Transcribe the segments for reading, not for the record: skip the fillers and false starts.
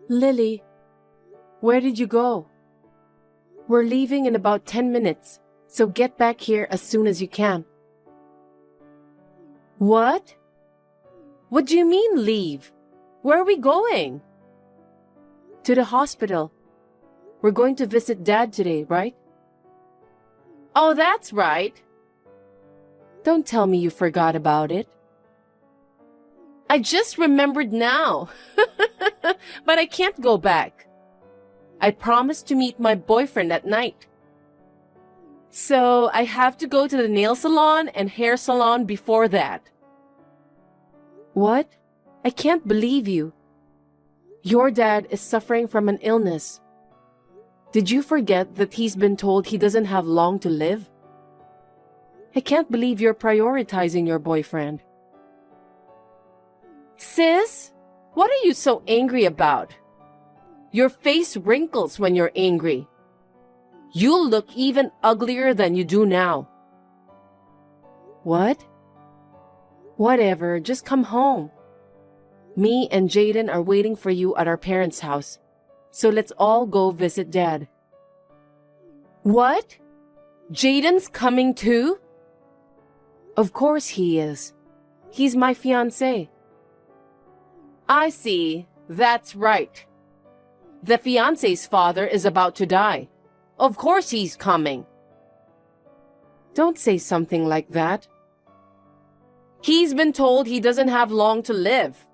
Lily, where did you go? We're leaving in about 10 minutes, so get back here as soon as you can. What? What do you mean leave? Where are we going? To the hospital. We're going to visit Dad today, right? Oh, that's right. Don't tell me you forgot about it. I just remembered now. But I can't go back. I promised to meet my boyfriend at night. So I have to go to the nail salon and hair salon before that. What? I can't believe you. Your dad is suffering from an illness. Did you forget that he's been told he doesn't have long to live? I can't believe you're prioritizing your boyfriend. Sis, what are you so angry about? Your face wrinkles when you're angry. You'll look even uglier than you do now. What? Whatever, just come home. Me and Jaden are waiting for you at our parents' house, so let's all go visit Dad. What? Jaden's coming too? Of course he is. He's my fiancé. I see. That's right. The fiancé's father is about to die. Of course he's coming. Don't say something like that. He's been told he doesn't have long to live.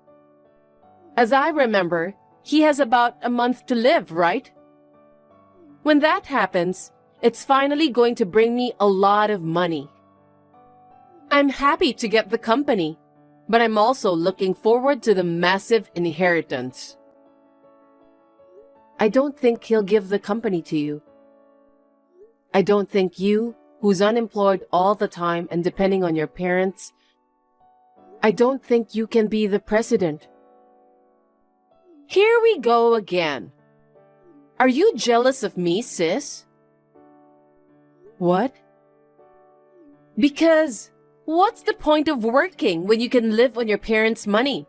As I remember, he has about a month to live, right? When that happens, it's finally going to bring me a lot of money. I'm happy to get the company, but I'm also looking forward to the massive inheritance. I don't think he'll give the company to you. I don't think you, who's unemployed all the time and depending on your parents, I don't think you can be the president. Here we go again. Are you jealous of me, sis? What? Because what's the point of working when you can live on your parents' money?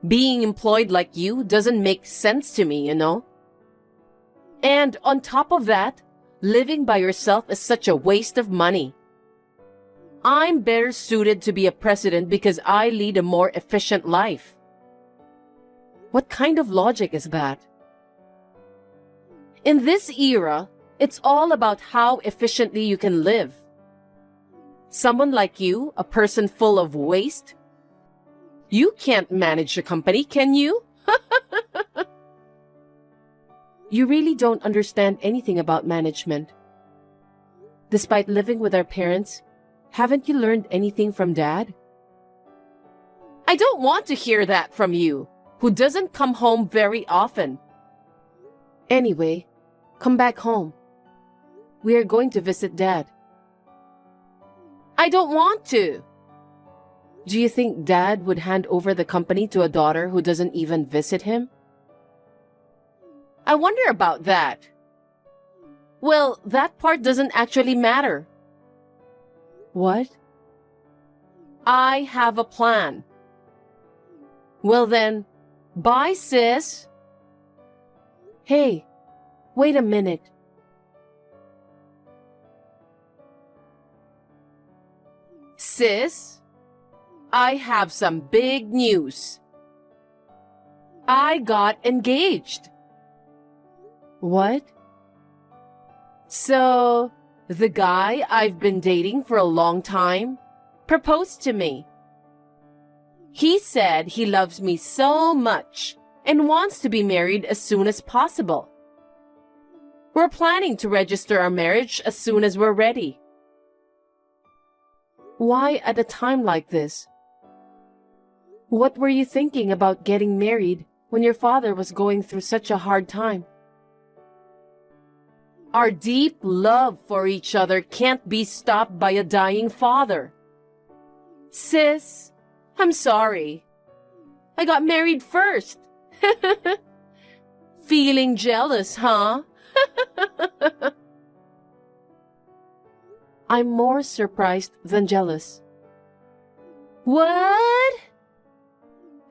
Being employed like you doesn't make sense to me, you know? And on top of that, living by yourself is such a waste of money. I'm better suited to be a president because I lead a more efficient life. What kind of logic is that? In this era, it's all about how efficiently you can live. Someone like you, a person full of waste, you can't manage a company, can you? You really don't understand anything about management. Despite living with our parents, haven't you learned anything from Dad? I don't want to hear that from you, who doesn't come home very often. Anyway, come back home. We are going to visit Dad. I don't want to. Do you think Dad would hand over the company to a daughter who doesn't even visit him? I wonder about that. Well, that part doesn't actually matter. What? I have a plan. Well then, bye, sis. Hey, wait a minute. Sis, I have some big news. I got engaged. What? So, the guy I've been dating for a long time proposed to me. He said he loves me so much and wants to be married as soon as possible. We're planning to register our marriage as soon as we're ready. Why at a time like this? What were you thinking about getting married when your father was going through such a hard time? Our deep love for each other can't be stopped by a dying father. Sis, I'm sorry. I got married first. Feeling jealous, huh? I'm more surprised than jealous. What?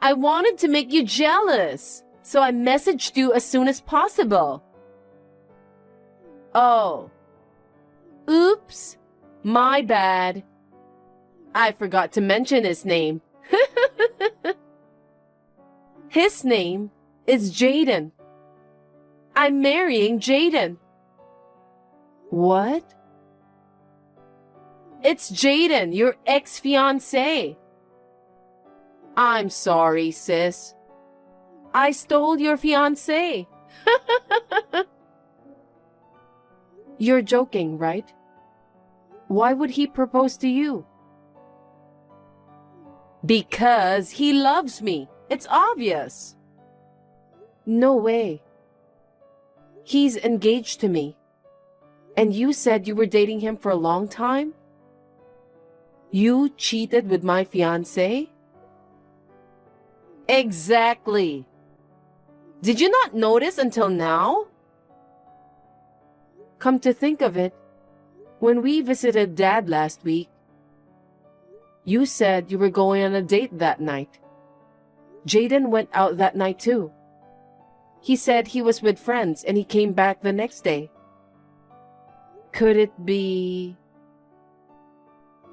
I wanted to make you jealous. so I messaged you as soon as possible. Oh. Oops. My bad. I forgot to mention his name. His name is Jaden. I'm marrying Jaden. What? It's Jaden, your ex-fiancé. I'm sorry, sis. I stole your fiancé. You're joking, right? Why would he propose to you? Because he loves me. It's obvious. No way. He's engaged to me. And you said you were dating him for a long time? You cheated with my fiancé? Exactly. Did you not notice until now? Come to think of it, when we visited Dad last week, you said you were going on a date that night. Jaden went out that night too. He said he was with friends and he came back the next day. Could it be...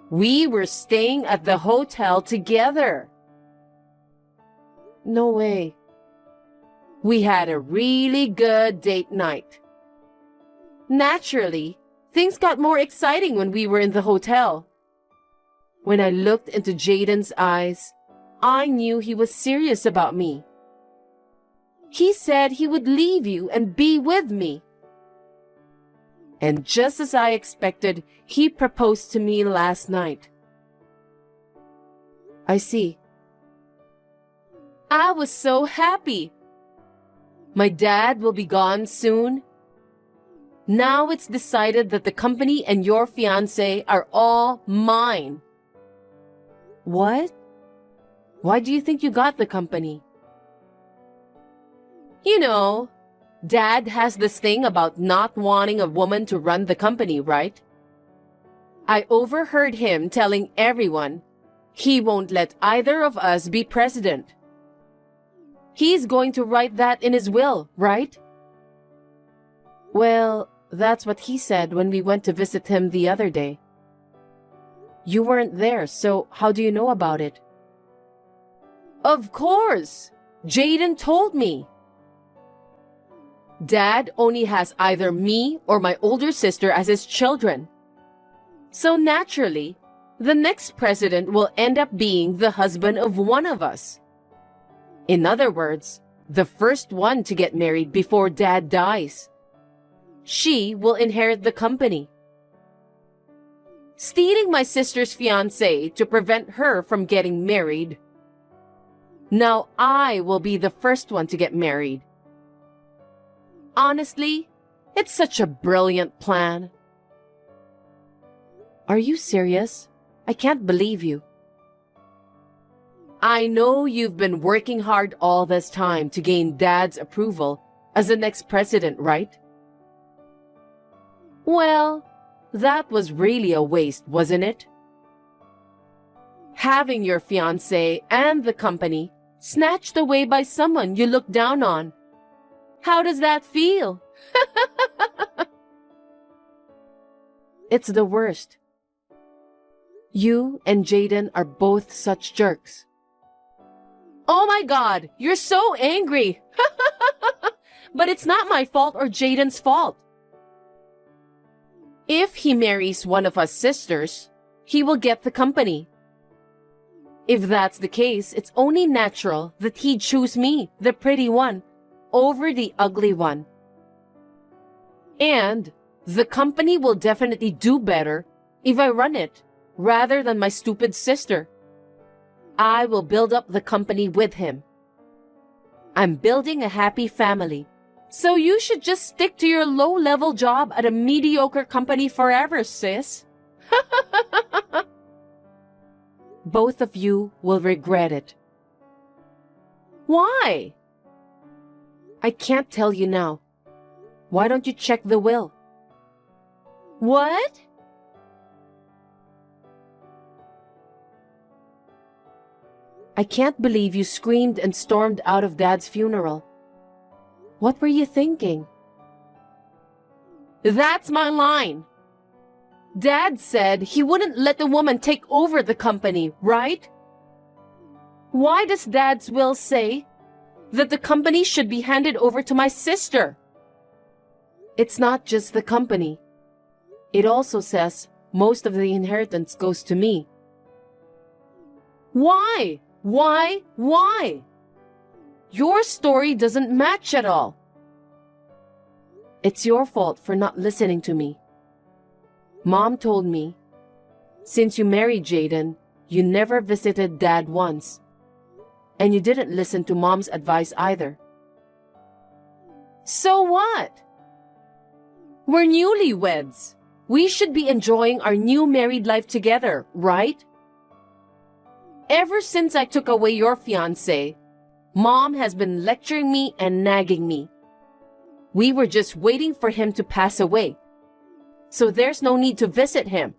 We were staying at the hotel together. No way. We had a really good date night. Naturally, things got more exciting when we were in the hotel. When I looked into Jaden's eyes, I knew he was serious about me. He said he would leave you and be with me. And just as I expected, he proposed to me last night. I see. I was so happy. My dad will be gone soon. Now it's decided that the company and your fiancé are all mine. What? Why do you think you got the company? You know, Dad has this thing about not wanting a woman to run the company, right? I overheard him telling everyone he won't let either of us be president. He's going to write that in his will, right? Well, that's what he said when we went to visit him the other day. You weren't there, so how do you know about it? Of course! Jaden told me. Dad only has either me or my older sister as his children. So naturally, the next president will end up being the husband of one of us. In other words, the first one to get married before Dad dies. She will inherit the company. Stealing my sister's fiancé to prevent her from getting married. Now I will be the first one to get married. Honestly, it's such a brilliant plan. Are you serious? I can't believe you. I know you've been working hard all this time to gain Dad's approval as the next president, right? Well, that was really a waste, wasn't it? Having your fiancé and the company snatched away by someone you look down on. How does that feel? It's the worst. You and Jaden are both such jerks. Oh my God, you're so angry. But it's not my fault or Jaden's fault. If he marries one of us sisters, he will get the company. If that's the case, it's only natural that he'd choose me, the pretty one, over the ugly one. And the company will definitely do better if I run it, rather than my stupid sister. I will build up the company with him. I'm building a happy family, so you should just stick to your low-level job at a mediocre company forever, sis. Both of you will regret it. Why? I can't tell you now. Why don't you check the will? What? I can't believe you screamed and stormed out of Dad's funeral. What were you thinking? That's my line. Dad said he wouldn't let the woman take over the company, right? Why does Dad's will say that the company should be handed over to my sister? It's not just the company. It also says most of the inheritance goes to me. Why? Why? Your story doesn't match at all. It's your fault for not listening to me. Mom told me, since you married Jaden, you never visited Dad once. And you didn't listen to Mom's advice either. So what? We're newlyweds. We should be enjoying our new married life together, right? Ever since I took away your fiancé, Mom has been lecturing me and nagging me. We were just waiting for him to pass away, so there's no need to visit him.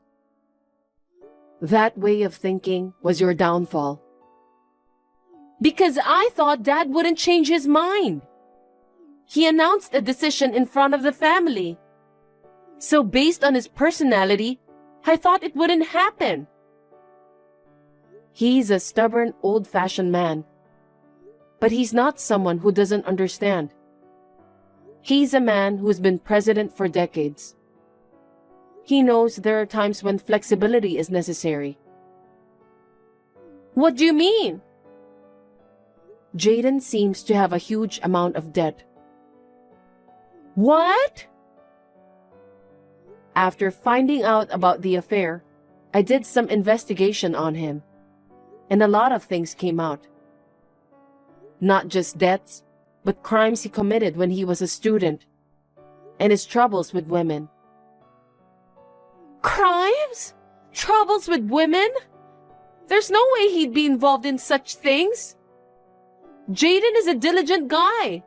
That way of thinking was your downfall. Because I thought Dad wouldn't change his mind. He announced a decision in front of the family. So based on his personality, I thought it wouldn't happen. He's a stubborn, old-fashioned man. But he's not someone who doesn't understand. He's a man who's been president for decades. He knows there are times when flexibility is necessary. What do you mean? Jaden seems to have a huge amount of debt. What? After finding out about the affair, I did some investigation on him, and a lot of things came out. Not just debts, but crimes he committed when he was a student, and his troubles with women. Crimes? Troubles with women? There's no way he'd be involved in such things. Jaden is a diligent guy.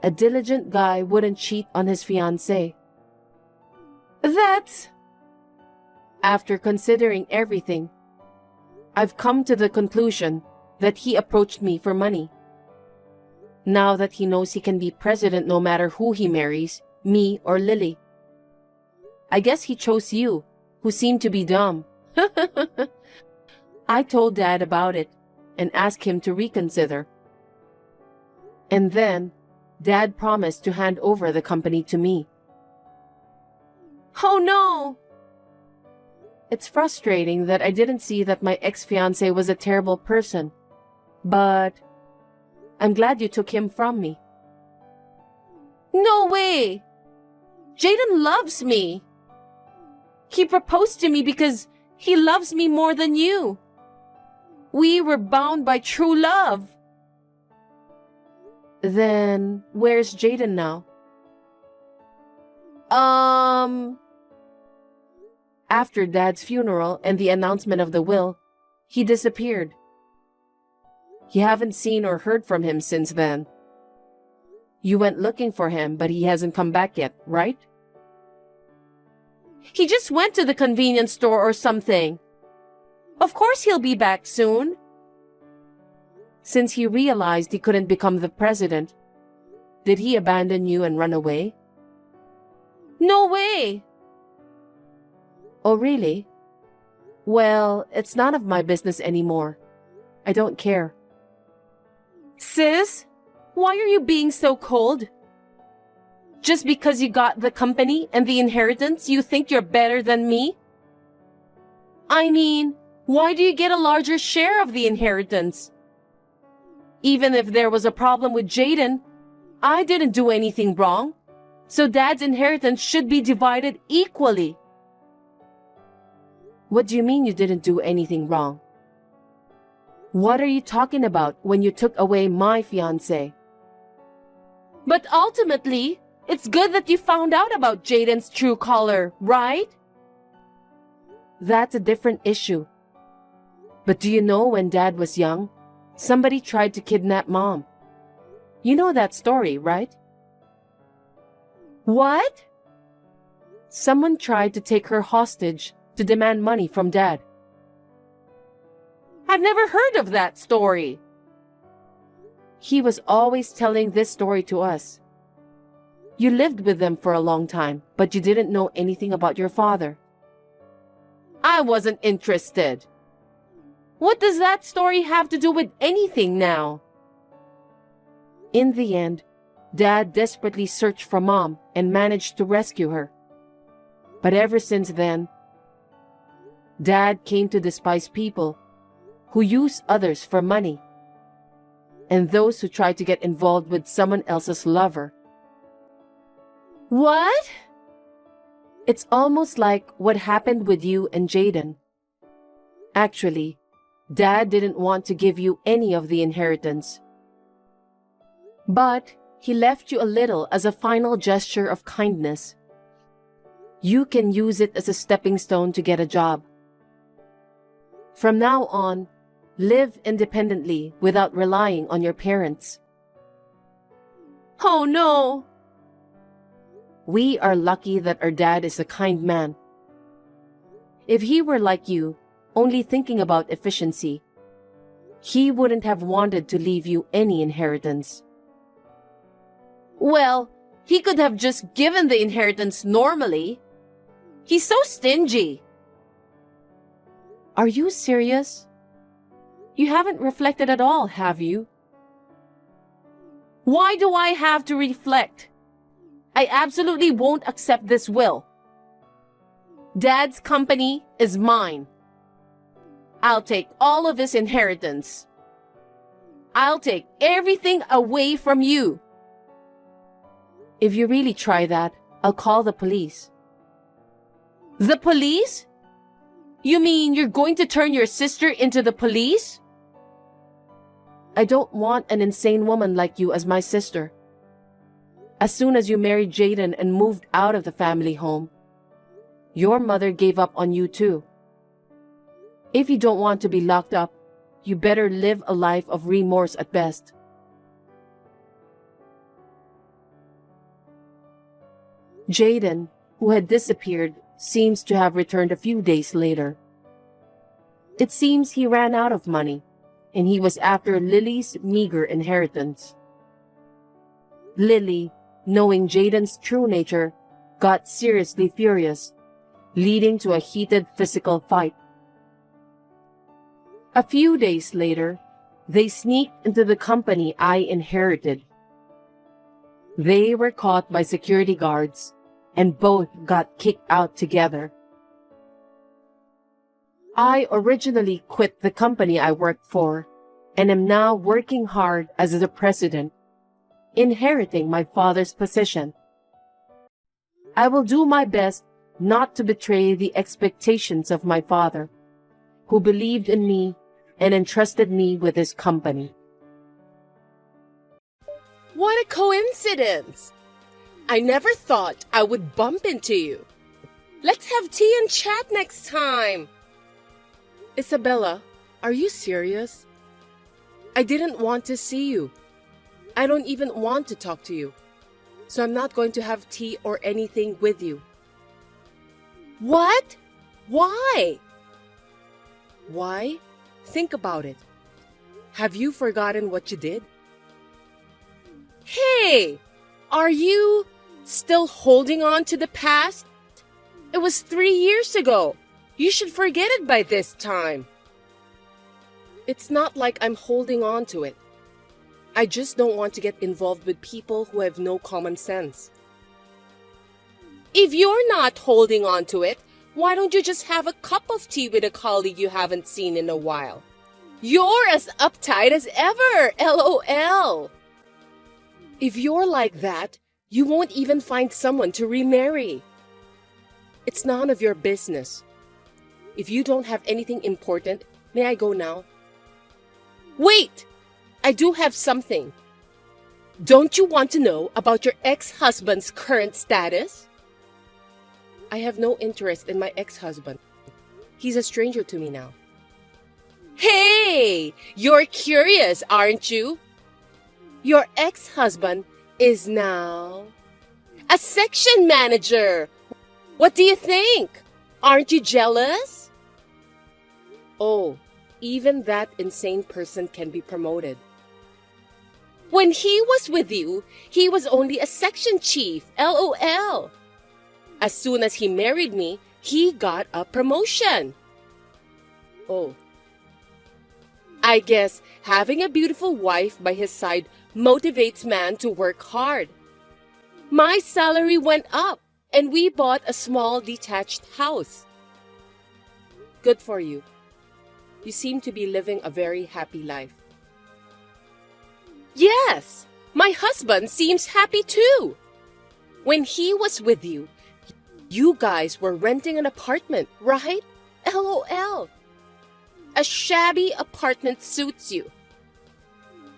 A diligent guy wouldn't cheat on his fiancée. That's... After considering everything, I've come to the conclusion that he approached me for money. Now that he knows he can be president no matter who he marries, me or Lily. I guess he chose you, who seem to be dumb. I told Dad about it and asked him to reconsider. And then, Dad promised to hand over the company to me. Oh no! It's frustrating that I didn't see that my ex-fiancé was a terrible person, but I'm glad you took him from me. No way! Jaden loves me! He proposed to me because he loves me more than you. We were bound by true love. Then, where's Jaden now? After Dad's funeral and the announcement of the will, he disappeared. You haven't seen or heard from him since then. You went looking for him, but he hasn't come back yet, right? He just went to the convenience store or something. Of course he'll be back soon. Since he realized he couldn't become the president, did he abandon you and run away? No way! Oh, really? Well, it's none of my business anymore. I don't care. Sis, why are you being so cold? Just because you got the company and the inheritance, you think you're better than me? I mean, why do you get a larger share of the inheritance? Even if there was a problem with Jaden, I didn't do anything wrong, so Dad's inheritance should be divided equally. What do you mean you didn't do anything wrong? What are you talking about when you took away my fiancé? But ultimately, it's good that you found out about Jaden's true color, right? That's a different issue. But do you know when Dad was young, somebody tried to kidnap Mom? You know that story, right? What? Someone tried to take her hostage to demand money from Dad. I've never heard of that story. He was always telling this story to us. You lived with them for a long time, but you didn't know anything about your father. I wasn't interested. What does that story have to do with anything now? In the end, Dad desperately searched for Mom and managed to rescue her. But ever since then, Dad came to despise people who use others for money and those who try to get involved with someone else's lover. What? It's almost like what happened with you and Jaden. Actually, Dad didn't want to give you any of the inheritance. But he left you a little as a final gesture of kindness. You can use it as a stepping stone to get a job. From now on, live independently without relying on your parents. Oh no! We are lucky that our dad is a kind man. If he were like you, only thinking about efficiency, he wouldn't have wanted to leave you any inheritance. Well, he could have just given the inheritance normally. He's so stingy. Are you serious? You haven't reflected at all, have you? Why do I have to reflect? I absolutely won't accept this will. Dad's company is mine. I'll take all of his inheritance. I'll take everything away from you. If you really try that, I'll call the police. The police? You mean you're going to turn your sister into the police? I don't want an insane woman like you as my sister. As soon as you married Jaden and moved out of the family home, your mother gave up on you too. If you don't want to be locked up, you better live a life of remorse at best. Jaden, who had disappeared, seems to have returned a few days later. It seems he ran out of money, and he was after Lily's meager inheritance. Lily, knowing Jaden's true nature, got seriously furious, leading to a heated physical fight. A few days later, they sneaked into the company I inherited. They were caught by security guards, and both got kicked out together. I originally quit the company I worked for, and am now working hard as the president, inheriting my father's position. I will do my best not to betray the expectations of my father, who believed in me and entrusted me with his company. What a coincidence! I never thought I would bump into you. Let's have tea and chat next time. Isabella, are you serious? I didn't want to see you. I don't even want to talk to you. So I'm not going to have tea or anything with you. What? Why? Why? Think about it. Have you forgotten what you did? Hey! Are you still holding on to the past? It was 3 years ago. You should forget it by this time. It's not like I'm holding on to it. I just don't want to get involved with people who have no common sense. If you're not holding on to it, why don't you just have a cup of tea with a colleague you haven't seen in a while? You're as uptight as ever, LOL. If you're like that, you won't even find someone to remarry. It's none of your business. If you don't have anything important, may I go now? Wait! I do have something. Don't you want to know about your ex-husband's current status? I have no interest in my ex-husband. He's a stranger to me now. Hey! You're curious, aren't you? Your ex-husband is now a section manager. What do you think? Aren't you jealous? Oh, even that insane person can be promoted. When he was with you, he was only a section chief, LOL. As soon as he married me, he got a promotion. Oh. I guess having a beautiful wife by his side motivates man to work hard. My salary went up, and we bought a small detached house. Good for you. You seem to be living a very happy life. Yes, my husband seems happy too. When he was with you, you guys were renting an apartment, right? LOL. A shabby apartment suits you.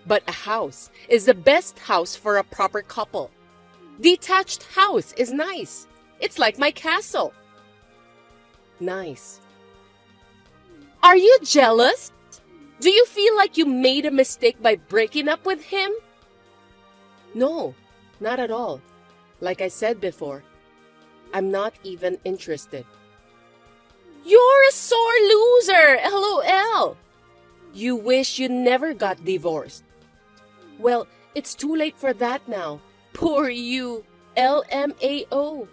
But a house is the best house for a proper couple. Detached house is nice. It's like my castle. Nice. Are you jealous? Do you feel like you made a mistake by breaking up with him? No, not at all. Like I said before, I'm not even interested. You're a sore loser, LOL. You wish you never got divorced. Well, it's too late for that now. Poor you, LMAO.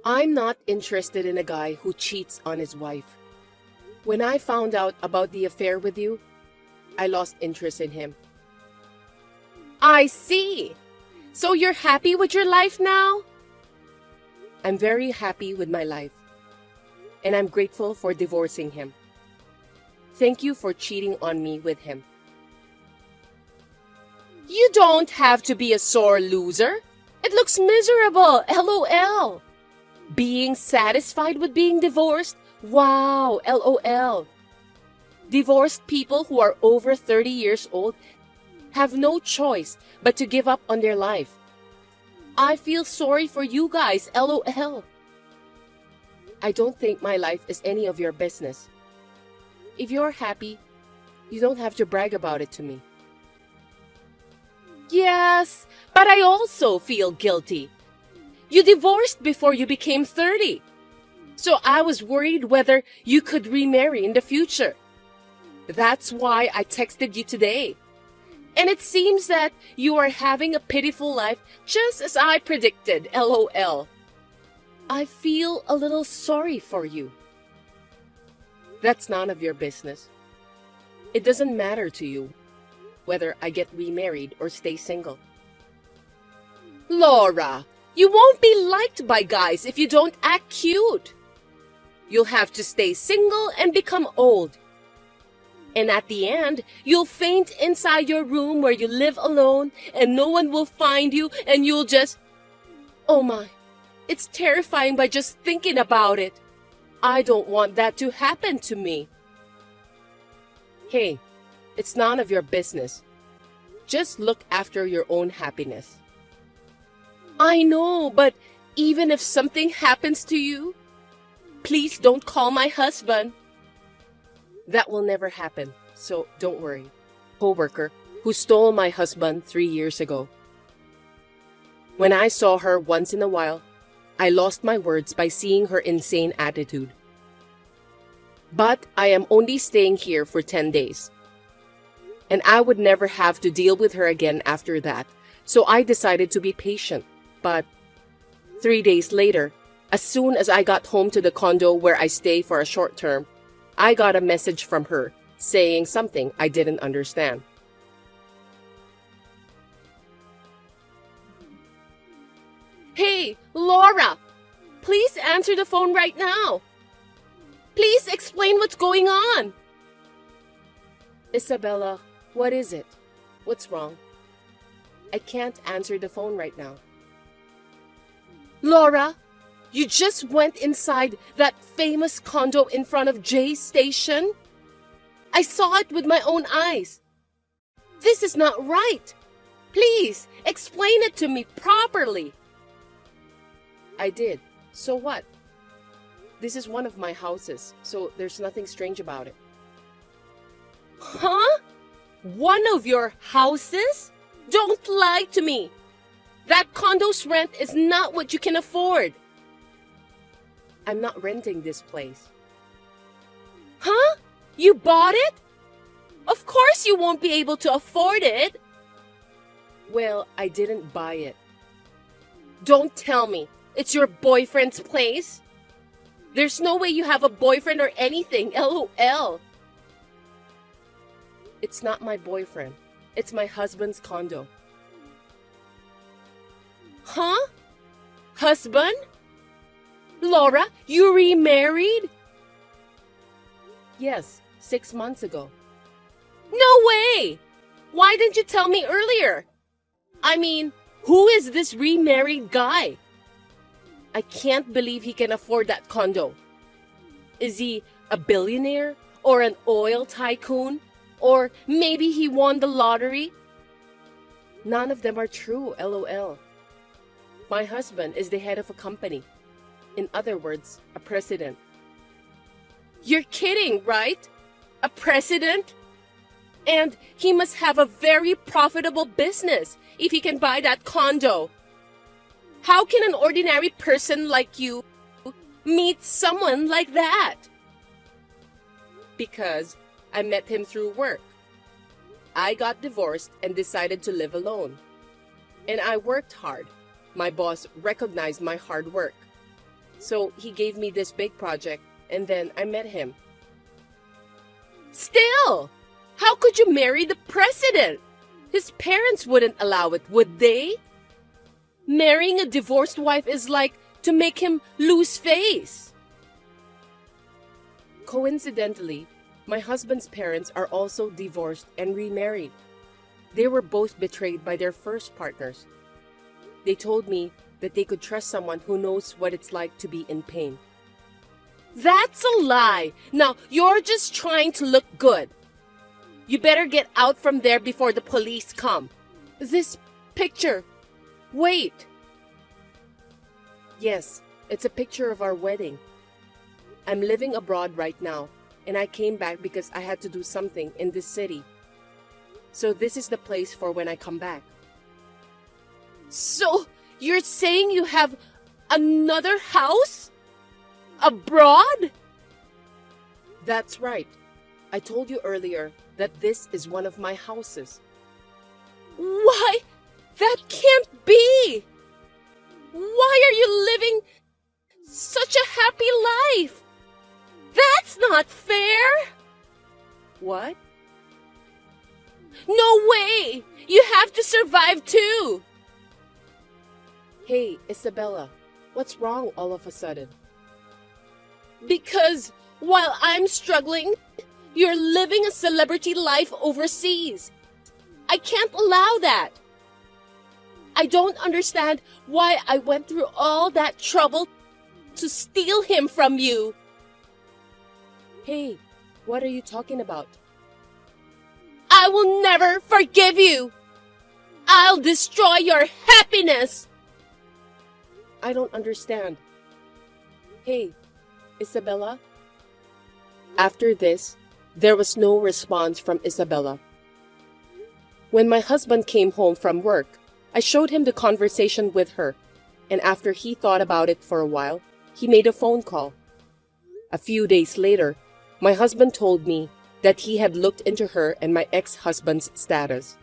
I'm not interested in a guy who cheats on his wife. When I found out about the affair with you, I lost interest in him. I see. So you're happy with your life now? I'm very happy with my life. And I'm grateful for divorcing him. Thank you for cheating on me with him. You don't have to be a sore loser. It looks miserable, LOL. Being satisfied with being divorced? Wow, LOL. Divorced people who are over 30 years old have no choice but to give up on their life. I feel sorry for you guys, LOL. I don't think my life is any of your business. If you're happy, you don't have to brag about it to me. Yes, but I also feel guilty. You divorced before you became 30. So I was worried whether you could remarry in the future. That's why I texted you today. And it seems that you are having a pitiful life just as I predicted, LOL. I feel a little sorry for you. That's none of your business. It doesn't matter to you whether I get remarried or stay single. Laura, you won't be liked by guys if you don't act cute. You'll have to stay single and become old. And at the end, you'll faint inside your room where you live alone and no one will find you and you'll just... Oh my, it's terrifying by just thinking about it. I don't want that to happen to me. Hey, it's none of your business. Just look after your own happiness. I know, but even if something happens to you, please don't call my husband. That will never happen, so don't worry. Coworker who stole my husband 3 years ago. When I saw her once in a while, I lost my words by seeing her insane attitude. But I am only staying here for 10 days. And I would never have to deal with her again after that, so I decided to be patient. But 3 days later, as soon as I got home to the condo where I stay for a short term, I got a message from her saying something I didn't understand. Hey, Laura, please answer the phone right now. Please explain what's going on. Isabella, what is it? What's wrong? I can't answer the phone right now. Laura, you just went inside that famous condo in front of Jay's station? I saw it with my own eyes. This is not right. Please, explain it to me properly. I did. So what? This is one of my houses, so there's nothing strange about it. Huh? One of your houses? Don't lie to me. That condo's rent is not what you can afford. I'm not renting this place. Huh? You bought it? Of course you won't be able to afford it. Well, I didn't buy it. Don't tell me it's your boyfriend's place. There's no way you have a boyfriend or anything, LOL. It's not my boyfriend. It's my husband's condo. Huh? Husband? Laura, you remarried? Yes, 6 months ago. No way! Why didn't you tell me earlier? I mean, who is this remarried guy? I can't believe he can afford that condo. Is he a billionaire or an oil tycoon? Or maybe he won the lottery? None of them are true, LOL. My husband is the head of a company. In other words, a president. You're kidding, right? A president? And he must have a very profitable business if he can buy that condo. How can an ordinary person like you meet someone like that? Because I met him through work. I got divorced and decided to live alone. And I worked hard. My boss recognized my hard work. So he gave me this big project, and then I met him. Still, how could you marry the president? His parents wouldn't allow it, would they? Marrying a divorced wife is like to make him lose face. Coincidentally, my husband's parents are also divorced and remarried. They were both betrayed by their first partners. They told me that they could trust someone who knows what it's like to be in pain. That's a lie. Now, you're just trying to look good. You better get out from there before the police come. This picture. Wait. Yes, it's a picture of our wedding. I'm living abroad right now, and I came back because I had to do something in this city. So this is the place for when I come back. So, you're saying you have another house? Abroad? That's right. I told you earlier that this is one of my houses. Why? That can't be! Why are you living such a happy life? That's not fair! What? No way! You have to survive too! Hey, Isabella, what's wrong all of a sudden? Because while I'm struggling, you're living a celebrity life overseas. I can't allow that. I don't understand why I went through all that trouble to steal him from you. Hey, what are you talking about? I will never forgive you. I'll destroy your happiness. I don't understand. Hey, Isabella? After this, there was no response from Isabella. When my husband came home from work, I showed him the conversation with her, and after he thought about it for a while, he made a phone call. A few days later, my husband told me that he had looked into her and my ex-husband's status.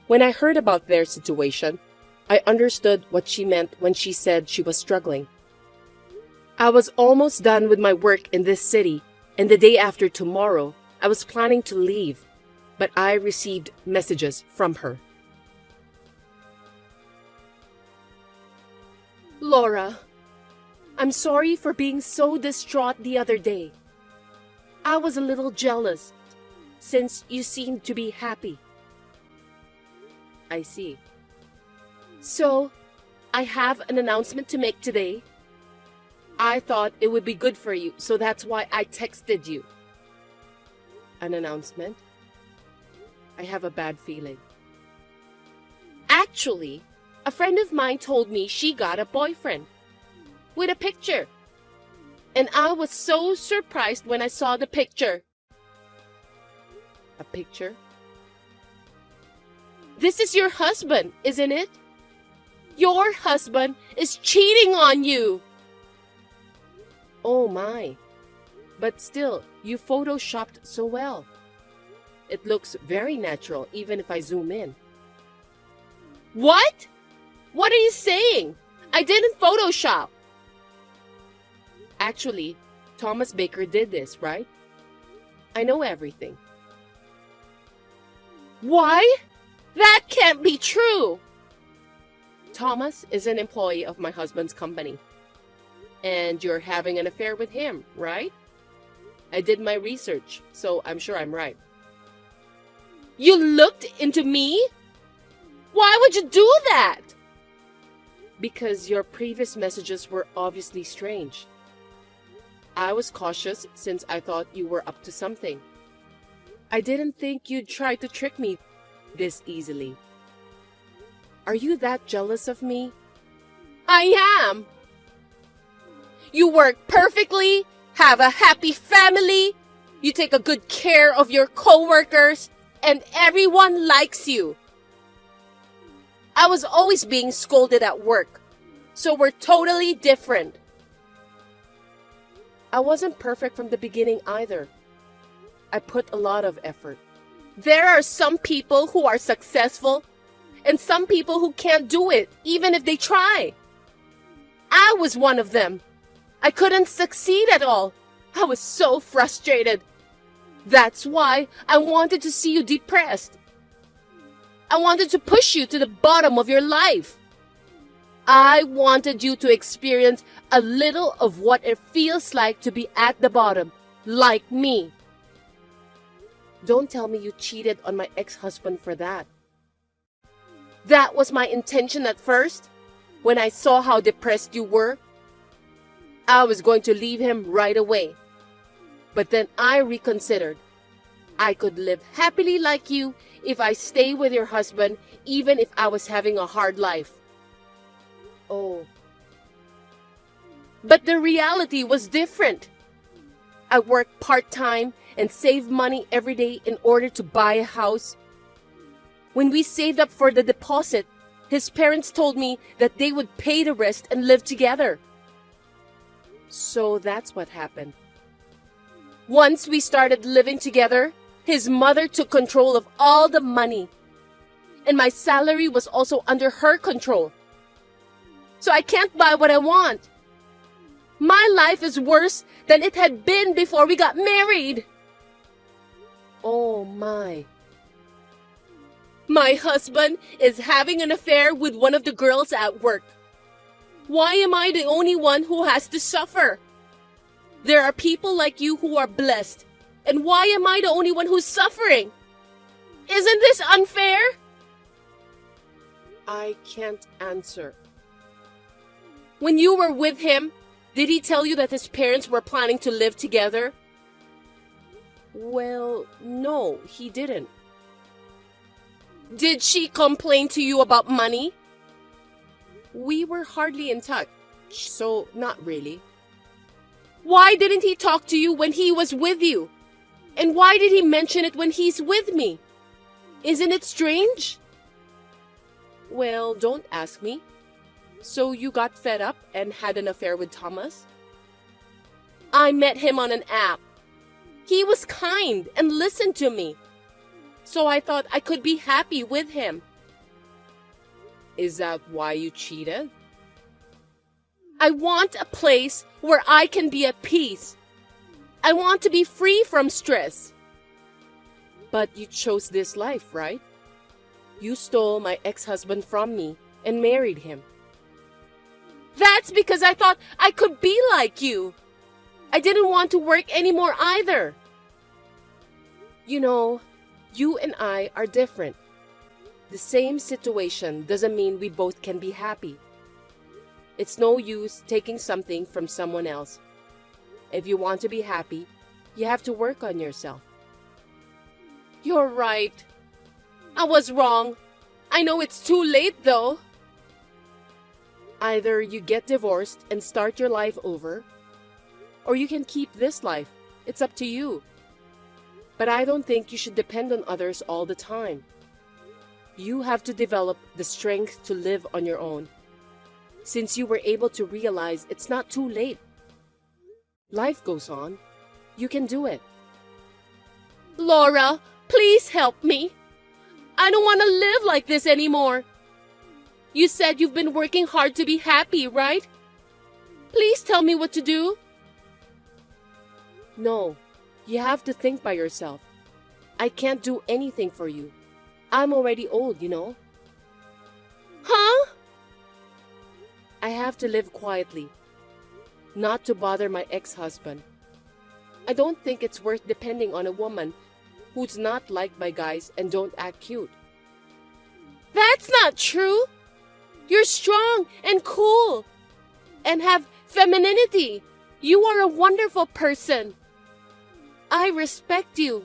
When I heard about their situation, I understood what she meant when she said she was struggling. I was almost done with my work in this city, and the day after tomorrow, I was planning to leave, but I received messages from her. Laura, I'm sorry for being so distraught the other day. I was a little jealous, since you seemed to be happy. I see. So, I have an announcement to make today. I thought it would be good for you, so that's why I texted you. An announcement? I have a bad feeling. Actually, a friend of mine told me she got a boyfriend with a picture. And I was so surprised when I saw the picture. A picture? This is your husband, isn't it? Your husband is cheating on you. Oh my. But still, you photoshopped so well. It looks very natural, even if I zoom in. What? What are you saying? I didn't Photoshop. Actually, Thomas Baker did this, right? I know everything. Why? That can't be true. Thomas is an employee of my husband's company. And you're having an affair with him, right? I did my research, so I'm sure I'm right. You looked into me? Why would you do that? Because your previous messages were obviously strange. I was cautious since I thought you were up to something. I didn't think you'd try to trick me this easily. Are you that jealous of me? I am. You work perfectly, have a happy family, you take a good care of your coworkers, and everyone likes you. I was always being scolded at work, so we're totally different. I wasn't perfect from the beginning either. I put a lot of effort. There are some people who are successful and some people who can't do it, even if they try. I was one of them. I couldn't succeed at all. I was so frustrated. That's why I wanted to see you depressed. I wanted to push you to the bottom of your life. I wanted you to experience a little of what it feels like to be at the bottom, like me. Don't tell me you cheated on my ex-husband for that. That was my intention at first. When I saw how depressed you were, I was going to leave him right away. But then I reconsidered. I could live happily like you if I stay with your husband, even if I was having a hard life. Oh. But the reality was different. I worked part-time and saved money every day in order to buy a house. When we saved up for the deposit, his parents told me that they would pay the rest and live together. So that's what happened. Once we started living together, his mother took control of all the money. And my salary was also under her control. So I can't buy what I want. My life is worse than it had been before we got married. Oh my. My husband is having an affair with one of the girls at work. Why am I the only one who has to suffer? There are people like you who are blessed. And why am I the only one who's suffering? Isn't this unfair? I can't answer. When you were with him, did he tell you that his parents were planning to live together? Well, no, he didn't. Did she complain to you about money? We were hardly in touch, so not really. Why didn't he talk to you when he was with you? And why did he mention it when he's with me? Isn't it strange? Well, don't ask me. So you got fed up and had an affair with Thomas? I met him on an app. He was kind and listened to me. So I thought I could be happy with him. Is that why you cheated? I want a place where I can be at peace. I want to be free from stress. But you chose this life, right? You stole my ex-husband from me and married him. That's because I thought I could be like you. I didn't want to work anymore either. You know, you and I are different. The same situation doesn't mean we both can be happy. It's no use taking something from someone else. If you want to be happy, you have to work on yourself. You're right. I was wrong. I know it's too late though. Either you get divorced and start your life over, or you can keep this life. It's up to you. But I don't think you should depend on others all the time. You have to develop the strength to live on your own. Since you were able to realize it's not too late. Life goes on. You can do it. Laura, Please help me. I don't want to live like this anymore. You said you've been working hard to be happy, right? Please tell me what to do. No, you have to think by yourself. I can't do anything for you. I'm already old, you know. Huh? I have to live quietly, not to bother my ex-husband. I don't think it's worth depending on a woman who's not liked by guys and don't act cute. That's not true. You're strong and cool and have femininity. You are a wonderful person. I respect you.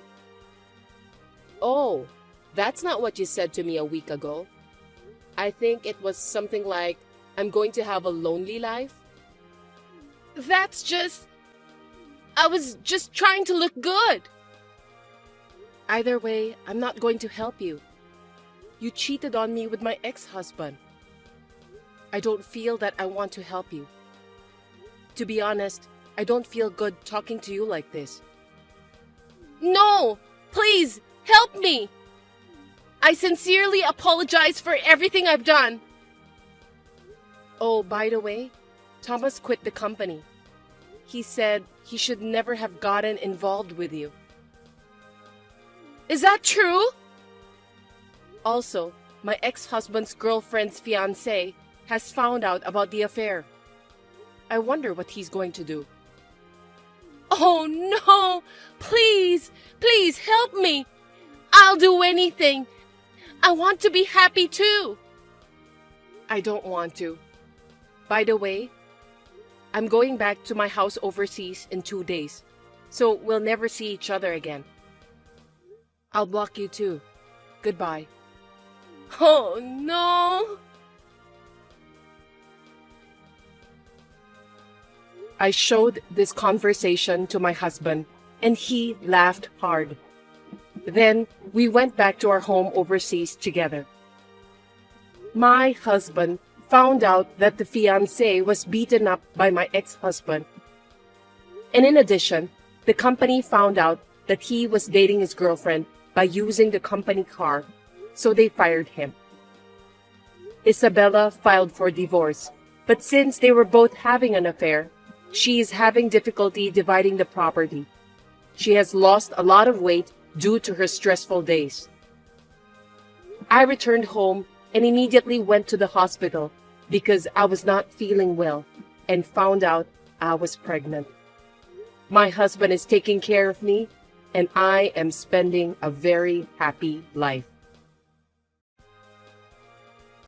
Oh, that's not what you said to me a week ago. I think it was something like, I'm going to have a lonely life. I was just trying to look good. Either way, I'm not going to help you. You cheated on me with my ex-husband. I don't feel that I want to help you. To be honest, I don't feel good talking to you like this. No, please, help me. I sincerely apologize for everything I've done. Oh, by the way, Thomas quit the company. He said he should never have gotten involved with you. Is that true? Also, my ex-husband's girlfriend's fiancé has found out about the affair. I wonder what he's going to do. Oh no! Please, please help me! I'll do anything. I want to be happy too. I don't want to. By the way, I'm going back to my house overseas in 2 days, so we'll never see each other again. I'll block you too. Goodbye. Oh no! I showed this conversation to my husband, and he laughed hard. Then we went back to our home overseas together. My husband found out that the fiancé was beaten up by my ex-husband. And in addition, the company found out that he was dating his girlfriend by using the company car, so they fired him. Isabella filed for divorce, but since they were both having an affair, she is having difficulty dividing the property. She has lost a lot of weight due to her stressful days. I returned home and immediately went to the hospital because I was not feeling well and found out I was pregnant. My husband is taking care of me, and I am spending a very happy life.